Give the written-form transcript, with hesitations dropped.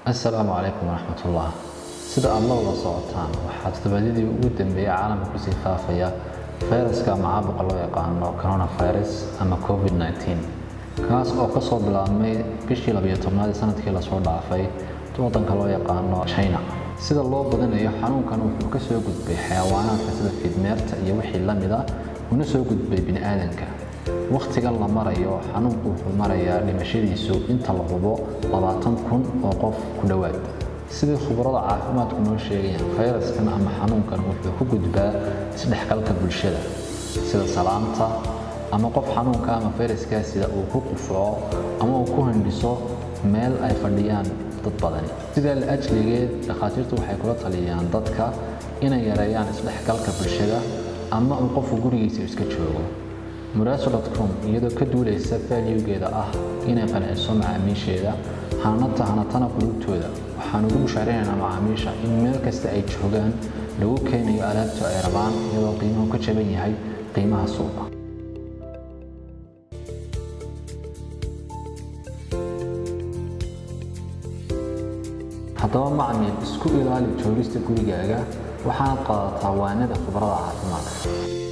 السلام عليكم ورحمة الله. sida aad la wada socotaan waxaa toddobaadii ugu dambeeyay caalamka ku sii faafaya fayraska caabuqa loo yaqaano coronavirus ama COVID-19 kaas oo ka soo bilaabmay bishii 12 sanadkii la soo dhaafay waddanka loo yaqaano China. sida loo badanayo xanuunkan wuxuu ka soo gudbay xayawaanaadka sida fidmeerta iyo wixii la mid ah una soo gudbay bini'aadamka. waqtiga la marayo xanuunku wuxuu marayaa dhimashadiisu inta la hubo 20,000 oo qof ku dhawaad. sidii khubarada caafimaadku noo sheegayaan fayraskan ama xanuunkan wuxuu ku gudbaa isdhexgalka bulshada sida salaanta ama qof xanuunka ama fayraska sida uu ku qufaco ama uu ku hindhiso meel ay fadhiyaan dad badan. sida la ajligeed dhakhaatiirtu waxay kula taliyaan dadka inay yareeyaan isdhexgalka bulshada ama uu qofku gurigiisa iska joogo. Muraso.com iyadoo ka duuleysa value-geeda ah inay qanciso macaamiisheeda hanatana produktooda waxaan ugu bushaaraynaynaa macaamiisha in meel kasta ay joogaan lagu keenayo alaabta ay rabaan iyadoo qiimuhu ka jaban yahay qiimaha suuqa. haddaba macaamiil isku ilaali joogista gurigaaga waxaad qaadataa waanada khubarada caafimaadka.